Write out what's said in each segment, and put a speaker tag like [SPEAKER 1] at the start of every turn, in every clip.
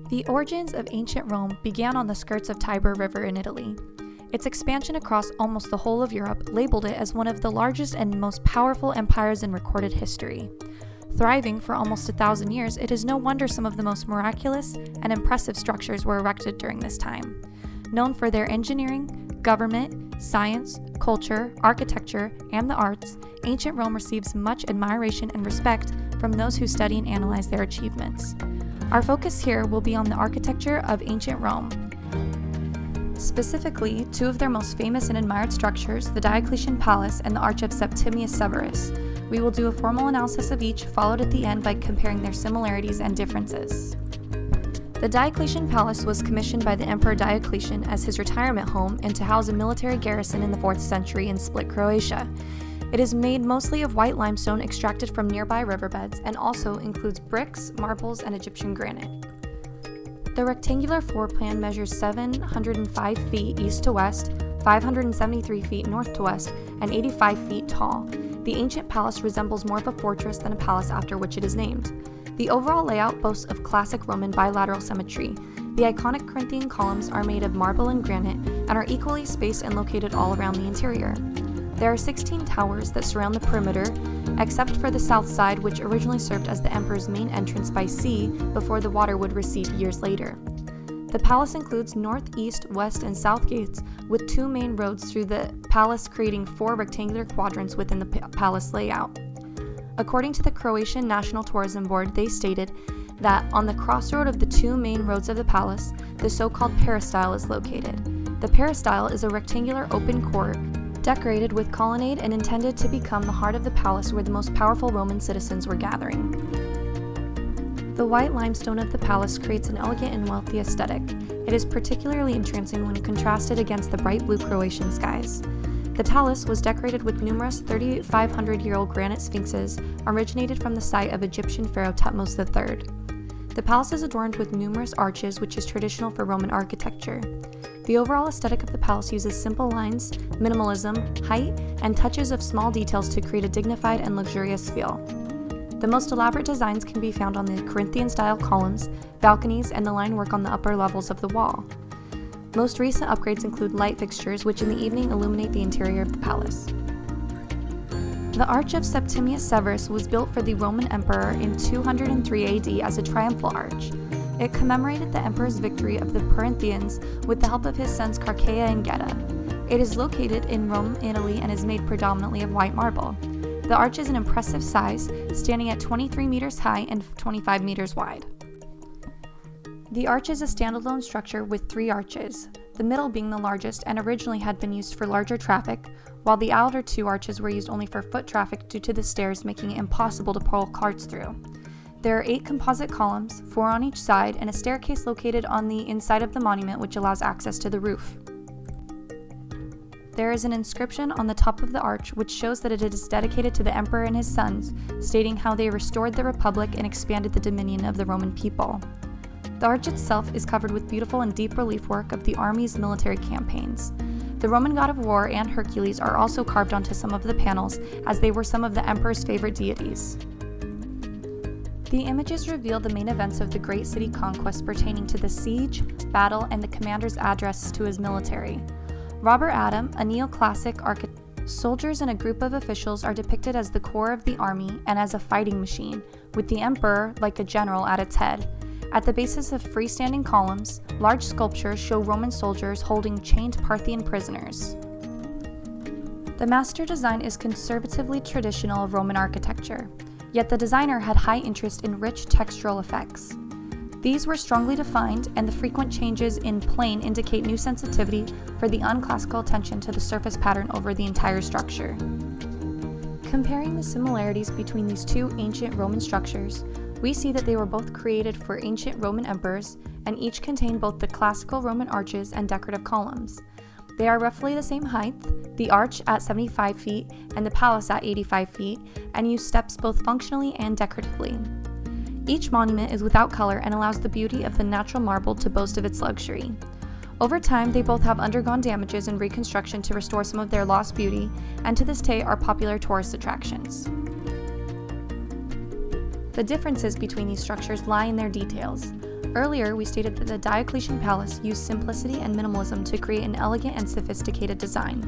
[SPEAKER 1] The origins of ancient Rome began on the skirts of Tiber River in Italy. Its expansion across almost the whole of Europe labeled it as one of the largest and most powerful empires in recorded history. Thriving for almost 1,000 years, it is no wonder some of the most miraculous and impressive structures were erected during this time. Known for their engineering, government, science, culture, architecture, and the arts, ancient Rome receives much admiration and respect from those who study and analyze their achievements. Our focus here will be on the architecture of ancient Rome. Specifically, two of their most famous and admired structures, the Diocletian Palace and the Arch of Septimius Severus. We will do a formal analysis of each, followed at the end by comparing their similarities and differences. The Diocletian Palace was commissioned by the Emperor Diocletian as his retirement home and to house a military garrison in the 4th century in Split, Croatia. It is made mostly of white limestone extracted from nearby riverbeds and also includes bricks, marbles, and Egyptian granite. The rectangular floor plan measures 705 feet east to west, 573 feet north to west, and 85 feet tall. The ancient palace resembles more of a fortress than a palace after which it is named. The overall layout boasts of classic Roman bilateral symmetry. The iconic Corinthian columns are made of marble and granite and are equally spaced and located all around the interior. There are 16 towers that surround the perimeter, except for the south side, which originally served as the emperor's main entrance by sea before the water would recede years later. The palace includes north, east, west, and south gates, with two main roads through the palace creating 4 rectangular quadrants within the palace layout. According to the Croatian National Tourism Board, they stated that on the crossroad of the two main roads of the palace, the so-called peristyle is located. The peristyle is a rectangular open court decorated with colonnade and intended to become the heart of the palace where the most powerful Roman citizens were gathering. The white limestone of the palace creates an elegant and wealthy aesthetic. It is particularly entrancing when contrasted against the bright blue Croatian skies. The palace was decorated with numerous 3,500-year-old granite sphinxes originated from the site of Egyptian pharaoh Thutmose III. The palace is adorned with numerous arches, which is traditional for Roman architecture. The overall aesthetic of the palace uses simple lines, minimalism, height, and touches of small details to create a dignified and luxurious feel. The most elaborate designs can be found on the Corinthian-style columns, balconies, and the line work on the upper levels of the wall. Most recent upgrades include light fixtures, which in the evening illuminate the interior of the palace. The Arch of Septimius Severus was built for the Roman emperor in 203 AD as a triumphal arch. It commemorated the emperor's victory of the Parthians with the help of his sons Caracalla and Geta. It is located in Rome, Italy, and is made predominantly of white marble. The arch is an impressive size, standing at 23 meters high and 25 meters wide. The arch is a standalone structure with 3 arches, the middle being the largest and originally had been used for larger traffic, while the outer 2 arches were used only for foot traffic due to the stairs making it impossible to pull carts through. There are 8 composite columns, 4 on each side, and a staircase located on the inside of the monument which allows access to the roof. There is an inscription on the top of the arch which shows that it is dedicated to the emperor and his sons, stating how they restored the republic and expanded the dominion of the Roman people. The arch itself is covered with beautiful and deep relief work of the army's military campaigns. The Roman god of war and Hercules are also carved onto some of the panels, as they were some of the emperor's favorite deities. The images reveal the main events of the great city conquest pertaining to the siege, battle, and the commander's address to his military. Robert Adam, a neoclassic architect. Soldiers and a group of officials are depicted as the core of the army and as a fighting machine, with the emperor, like a general, at its head. At the bases of freestanding columns, large sculptures show Roman soldiers holding chained Parthian prisoners. The master design is conservatively traditional of Roman architecture, yet the designer had high interest in rich textural effects. These were strongly defined, and the frequent changes in plane indicate new sensitivity for the unclassical attention to the surface pattern over the entire structure. Comparing the similarities between these two ancient Roman structures, we see that they were both created for ancient Roman emperors, and each contain both the classical Roman arches and decorative columns. They are roughly the same height, the arch at 75 feet and the palace at 85 feet, and use steps both functionally and decoratively. Each monument is without color and allows the beauty of the natural marble to boast of its luxury. Over time, they both have undergone damages and reconstruction to restore some of their lost beauty, and to this day are popular tourist attractions. The differences between these structures lie in their details. Earlier, we stated that the Diocletian Palace used simplicity and minimalism to create an elegant and sophisticated design.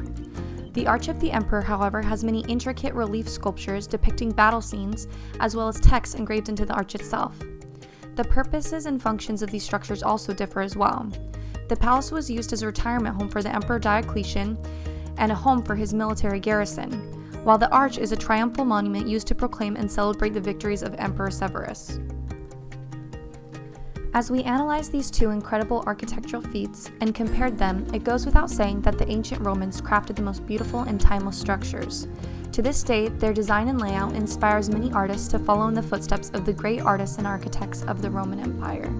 [SPEAKER 1] The Arch of the Emperor, however, has many intricate relief sculptures depicting battle scenes, as well as text engraved into the arch itself. The purposes and functions of these structures also differ as well. The palace was used as a retirement home for the Emperor Diocletian and a home for his military garrison, while the arch is a triumphal monument used to proclaim and celebrate the victories of Emperor Severus. As we analyze these two incredible architectural feats and compared them, it goes without saying that the ancient Romans crafted the most beautiful and timeless structures. To this day, their design and layout inspires many artists to follow in the footsteps of the great artists and architects of the Roman Empire.